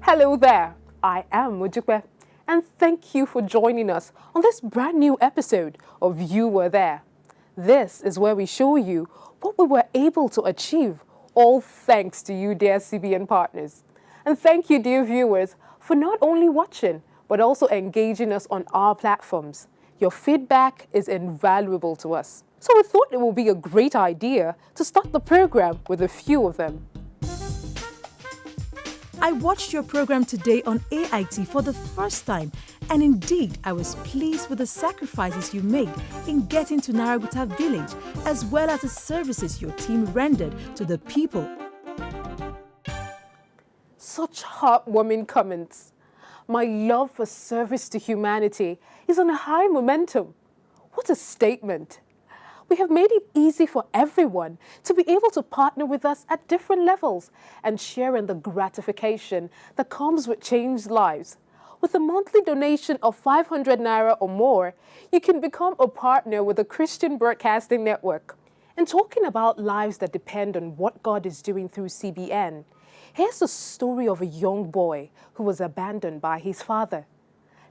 Hello there, I am Mujukwe, and thank you for joining us on this brand new episode of You Were There. This is where we show you what we were able to achieve, all thanks to you, dear CBN partners. And thank you, dear viewers, for not only watching, but also engaging us on our platforms. Your feedback is invaluable to us. So we thought it would be a great idea to start the program with a few of them. I watched your program today on AIT for the first time, and indeed I was pleased with the sacrifices you made in getting to Naraguta village, as well as the services your team rendered to the people. Such heartwarming comments. My love for service to humanity is on a high momentum. What a statement. We have made it easy for everyone to be able to partner with us at different levels and share in the gratification that comes with changed lives. With a monthly donation of 500 Naira or more, you can become a partner with the Christian Broadcasting Network. And talking about lives that depend on what God is doing through CBN, here's the story of a young boy who was abandoned by his father.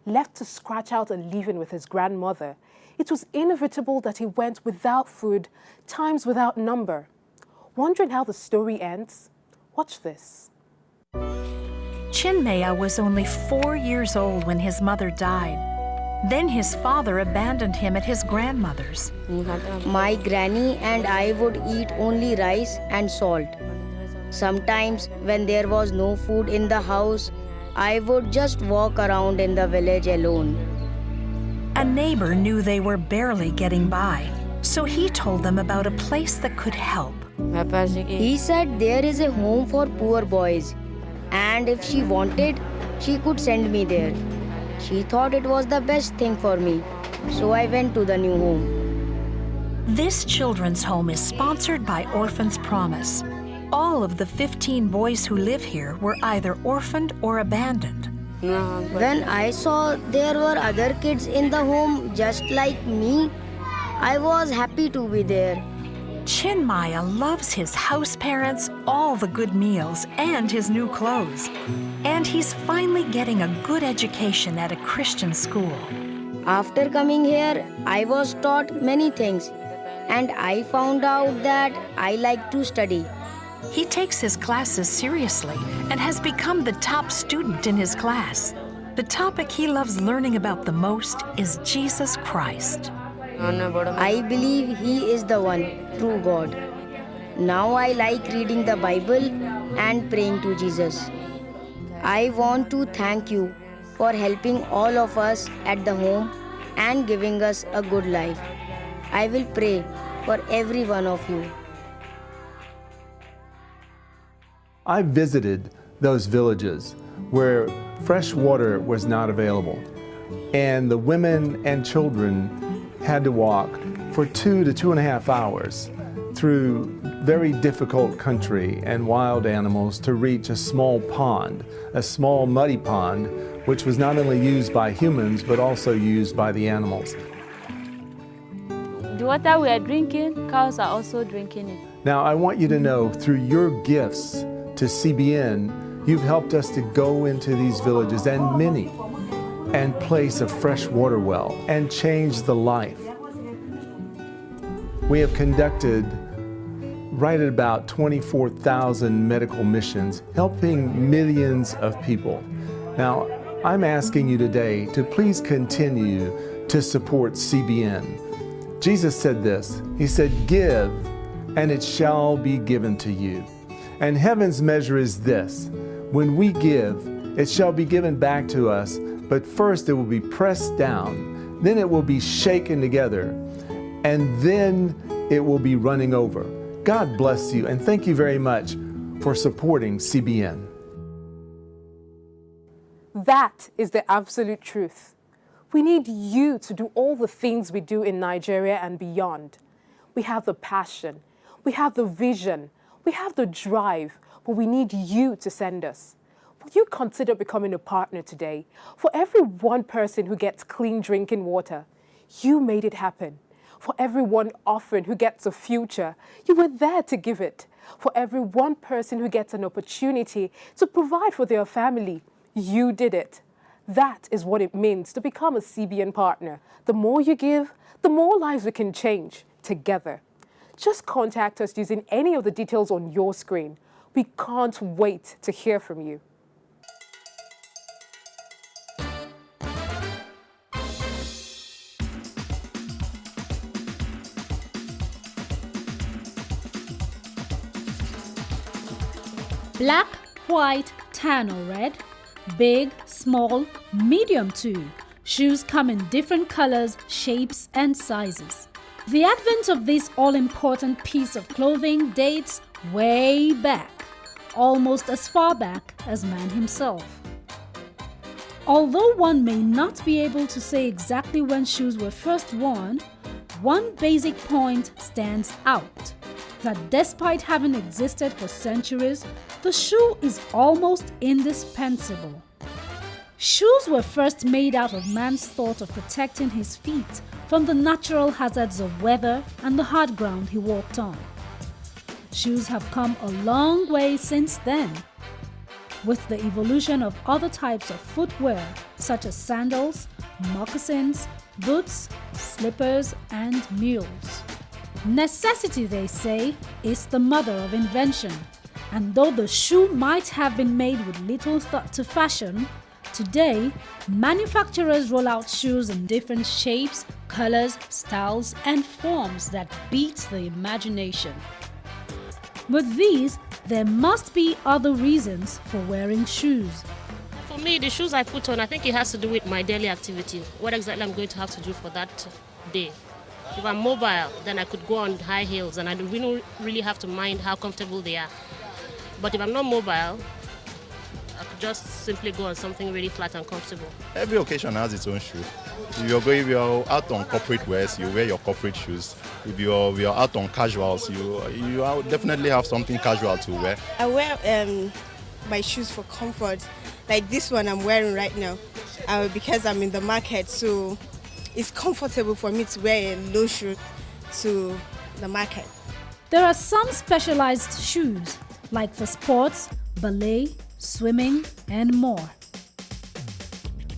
Left to scratch out a living with his grandmother, it was inevitable that he went without food, times without number. Wondering how the story ends? Watch this. Chinmaya was only 4 years old when his mother died. Then his father abandoned him at his grandmother's. My granny and I would eat only rice and salt. Sometimes when there was no food in the house, I would just walk around in the village alone. A neighbor knew they were barely getting by, so he told them about a place that could help. He said there is a home for poor boys, and if she wanted, she could send me there. She thought it was the best thing for me, so I went to the new home. This children's home is sponsored by Orphans Promise. All of the 15 boys who live here were either orphaned or abandoned. When I saw there were other kids in the home just like me, I was happy to be there. Chinmaya loves his house parents, all the good meals, and his new clothes. And he's finally getting a good education at a Christian school. After coming here, I was taught many things, and I found out that I like to study. He takes his classes seriously and has become the top student in his class. The topic he loves learning about the most is Jesus Christ. I believe He is the one, true God. Now I like reading the Bible and praying to Jesus. I want to thank you for helping all of us at the home and giving us a good life. I will pray for every one of you. I visited those villages where fresh water was not available, and the women and children had to walk for 2 to 2.5 hours through very difficult country and wild animals to reach a small pond, a small muddy pond, which was not only used by humans but also used by the animals. The water we are drinking, cows are also drinking it. Now I want you to know, through your gifts to CBN, you've helped us to go into these villages and many and place a fresh water well and change the life. We have conducted right at about 24,000 medical missions, helping millions of people. Now, I'm asking you today to please continue to support CBN. Jesus said this, He said, "Give, and it shall be given to you." And heaven's measure is this: when we give, it shall be given back to us, but first it will be pressed down, then it will be shaken together, and then it will be running over. God bless you, and thank you very much for supporting CBN. That is the absolute truth. We need you to do all the things we do in Nigeria and beyond. We have the passion, we have the vision, we have the drive, but we need you to send us. Will you consider becoming a partner today? For every one person who gets clean drinking water, you made it happen. For every one orphan who gets a future, you were there to give it. For every one person who gets an opportunity to provide for their family, you did it. That is what it means to become a CBN partner. The more you give, the more lives we can change together. Just contact us using any of the details on your screen. We can't wait to hear from you. Black, white, tan or red, big, small, medium too. Shoes come in different colors, shapes and sizes. The advent of this all-important piece of clothing dates way back, almost as far back as man himself. Although one may not be able to say exactly when shoes were first worn, one basic point stands out, that despite having existed for centuries, the shoe is almost indispensable. Shoes were first made out of man's thought of protecting his feet from the natural hazards of weather and the hard ground he walked on. Shoes have come a long way since then, with the evolution of other types of footwear such as sandals, moccasins, boots, slippers, and mules. Necessity, they say, is the mother of invention, and though the shoe might have been made with little thought to fashion, today manufacturers roll out shoes in different shapes, colors, styles, and forms that beat the imagination. With these, there must be other reasons for wearing shoes. For me, the shoes I put on, I think it has to do with my daily activity, what exactly I'm going to have to do for that day. If I'm mobile, then I could go on high heels and I don't really have to mind how comfortable they are. But if I'm not mobile, I could just simply go on something really flat and comfortable. Every occasion has its own shoe. If you're out on corporate wears, you wear your corporate shoes. If you're out on casuals, you definitely have something casual to wear. I wear my shoes for comfort, like this one I'm wearing right now, because I'm in the market, so it's comfortable for me to wear a low shoe to the market. There are some specialized shoes, like for sports, ballet, swimming, and more.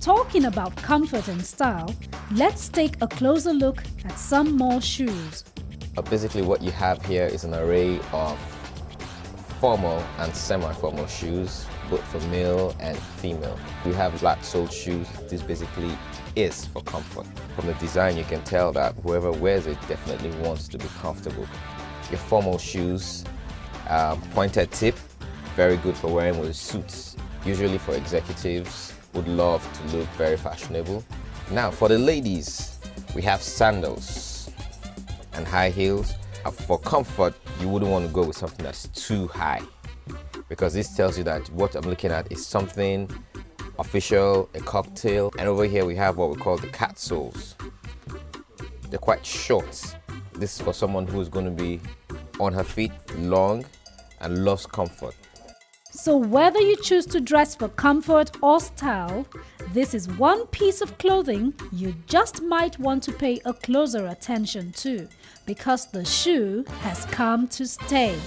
Talking about comfort and style, let's take a closer look at some more shoes. Basically what you have here is an array of formal and semi-formal shoes, both for male and female. We have flat-soled shoes. This basically is for comfort. From the design, you can tell that whoever wears it definitely wants to be comfortable. Your formal shoes, pointed tip, very good for wearing with suits. Usually for executives, would love to look very fashionable. Now for the ladies, we have sandals and high heels. For comfort, you wouldn't want to go with something that's too high, because this tells you that what I'm looking at is something official, a cocktail. And over here we have what we call the cat soles. They're quite short. This is for someone who's going to be on her feet long and loves comfort. So whether you choose to dress for comfort or style, this is one piece of clothing you just might want to pay a closer attention to, because the shoe has come to stay.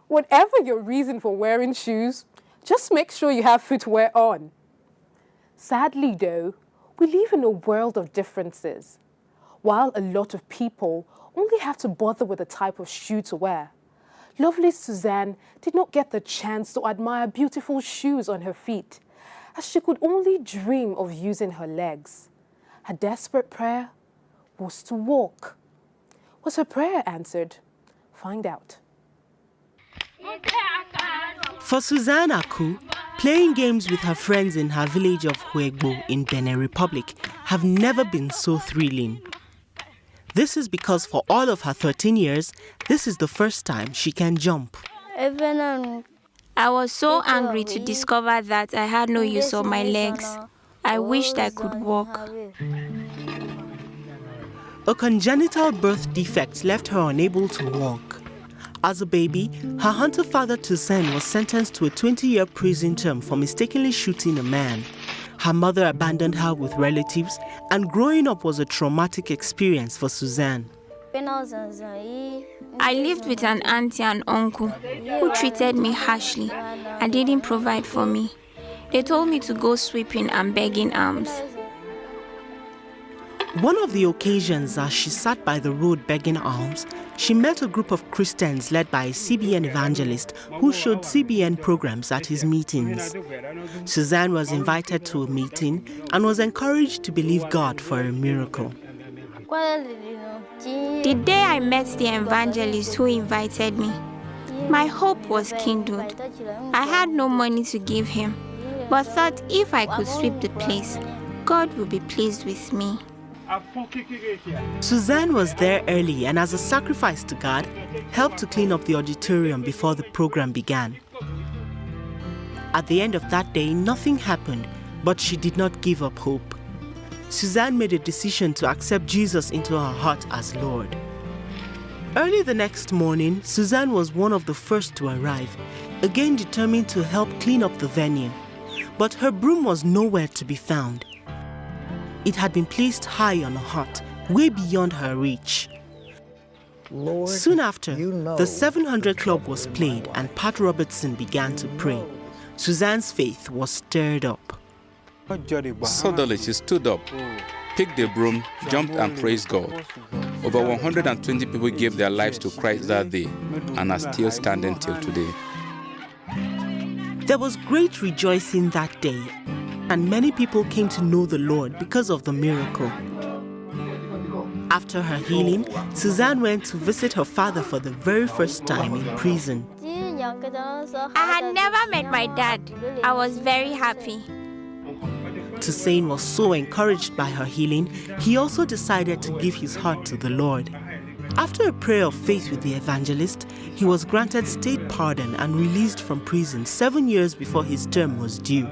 Whatever your reason for wearing shoes, just make sure you have footwear on. Sadly though, we live in a world of differences. While a lot of people only have to bother with the type of shoe to wear, lovely Suzanne did not get the chance to admire beautiful shoes on her feet, as she could only dream of using her legs. Her desperate prayer was to walk. Was her prayer answered? Find out. For Suzanne Aku, playing games with her friends in her village of Huegbo in Benin Republic have never been so thrilling. This is because for all of her 13 years, this is the first time she can jump. I was so angry to discover that I had no use of my legs. I wished I could walk. A congenital birth defect left her unable to walk. As a baby, her hunter father Toussaint was sentenced to a 20-year prison term for mistakenly shooting a man. Her mother abandoned her with relatives, and growing up was a traumatic experience for Suzanne. I lived with an auntie and uncle who treated me harshly and didn't provide for me. They told me to go sweeping and begging alms. One of the occasions as she sat by the road begging alms, she met a group of Christians led by a CBN evangelist who showed CBN programs at his meetings. Suzanne was invited to a meeting and was encouraged to believe God for a miracle. The day I met the evangelist who invited me, my hope was kindled. I had no money to give him, but thought if I could sweep the place, God would be pleased with me. Suzanne was there early and as a sacrifice to God, helped to clean up the auditorium before the program began. At the end of that day, nothing happened, but she did not give up hope. Suzanne made a decision to accept Jesus into her heart as Lord. Early the next morning, Suzanne was one of the first to arrive, again determined to help clean up the venue. But her broom was nowhere to be found. It had been placed high on a hut, way beyond her reach. Soon after, the 700 Club was played and Pat Robertson began to pray. Suzanne's faith was stirred up. Suddenly she stood up, picked the broom, jumped and praised God. Over 120 people gave their lives to Christ that day and are still standing till today. There was great rejoicing that day, and many people came to know the Lord because of the miracle. After her healing, Suzanne went to visit her father for the very first time in prison. I had never met my dad. I was very happy. Toussaint was so encouraged by her healing, he also decided to give his heart to the Lord. After a prayer of faith with the evangelist, he was granted state pardon and released from prison 7 years before his term was due.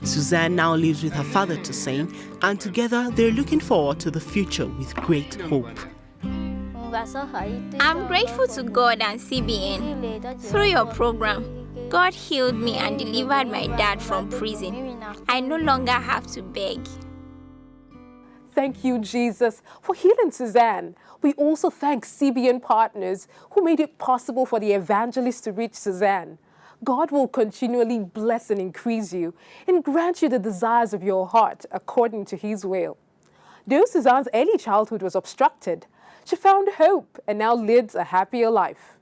Suzanne now lives with her father Toussaint, and together they're looking forward to the future with great hope. I'm grateful to God and CBN. Through your program, God healed me and delivered my dad from prison. I no longer have to beg. Thank you, Jesus, for healing Suzanne. We also thank CBN partners who made it possible for the evangelist to reach Suzanne. God will continually bless and increase you and grant you the desires of your heart according to His will. Though Suzanne's early childhood was obstructed, she found hope and now lives a happier life.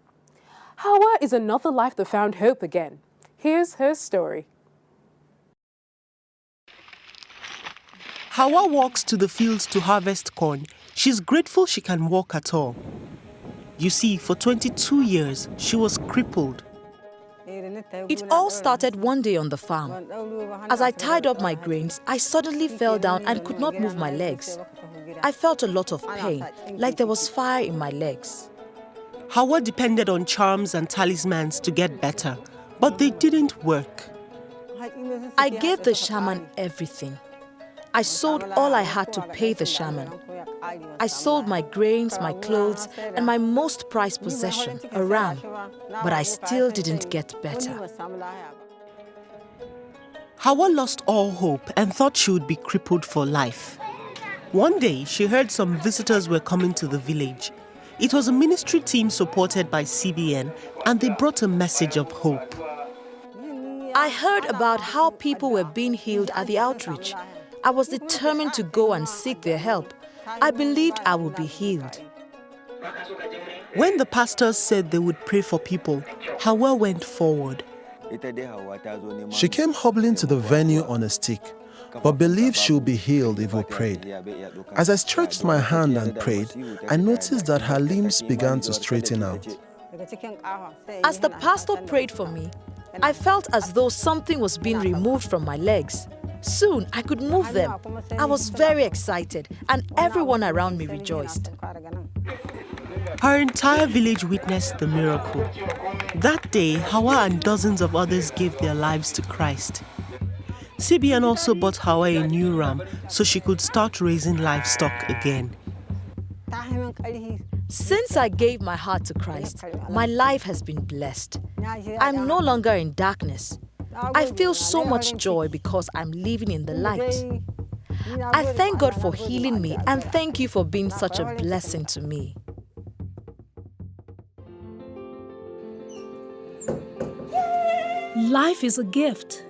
Hawa is another life that found hope again. Here's her story. Hawa walks to the fields to harvest corn. She's grateful she can walk at all. You see, for 22 years, she was crippled. It all started one day on the farm. As I tied up my grains, I suddenly fell down and could not move my legs. I felt a lot of pain, like there was fire in my legs. Hawa depended on charms and talismans to get better, but they didn't work. I gave the shaman everything. I sold all I had to pay the shaman. I sold my grains, my clothes, and my most prized possession, a ram, but I still didn't get better. Hawa lost all hope and thought she would be crippled for life. One day, she heard some visitors were coming to the village. It was a ministry team supported by CBN, and they brought a message of hope. I heard about how people were being healed at the outreach. I was determined to go and seek their help. I believed I would be healed. When the pastors said they would pray for people, Hawa went forward. She came hobbling to the venue on a stick, but believed she would be healed if we prayed. As I stretched my hand and prayed, I noticed that her limbs began to straighten out. As the pastor prayed for me, I felt as though something was being removed from my legs. Soon, I could move them. I was very excited, and everyone around me rejoiced. Her entire village witnessed the miracle. That day, Hawa and dozens of others gave their lives to Christ. CBN also bought Hawa a new ram so she could start raising livestock again. Since I gave my heart to Christ, my life has been blessed. I'm no longer in darkness. I feel so much joy because I'm living in the light. I thank God for healing me and thank you for being such a blessing to me. Life is a gift,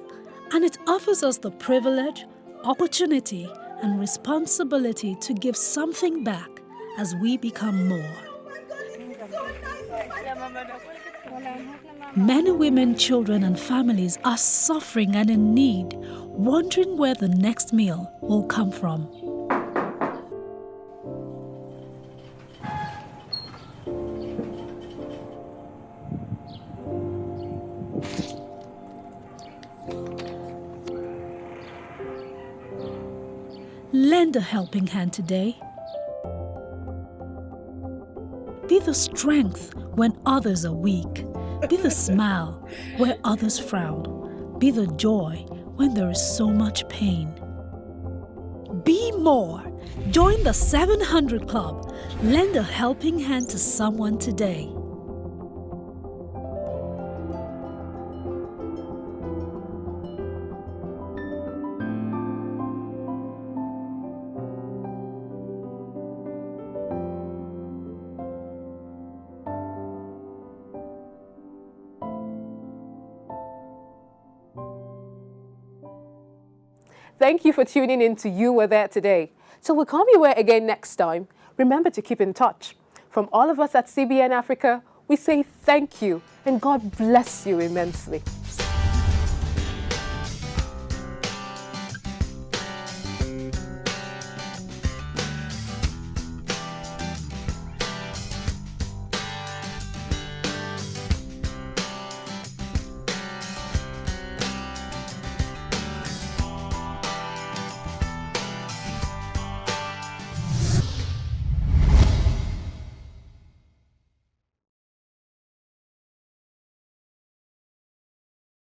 and it offers us the privilege, opportunity, and responsibility to give something back as we become more. Many women, children, and families are suffering and in need, wondering where the next meal will come from. Lend a helping hand today. Be the strength when others are weak. Be the smile where others frown. Be the joy when there is so much pain. Be more. Join the 700 Club. Lend a helping hand to someone today. Thank you for tuning in to You Were There Today. So we'll come your way again next time. Remember to keep in touch. From all of us at CBN Africa, we say thank you and God bless you immensely.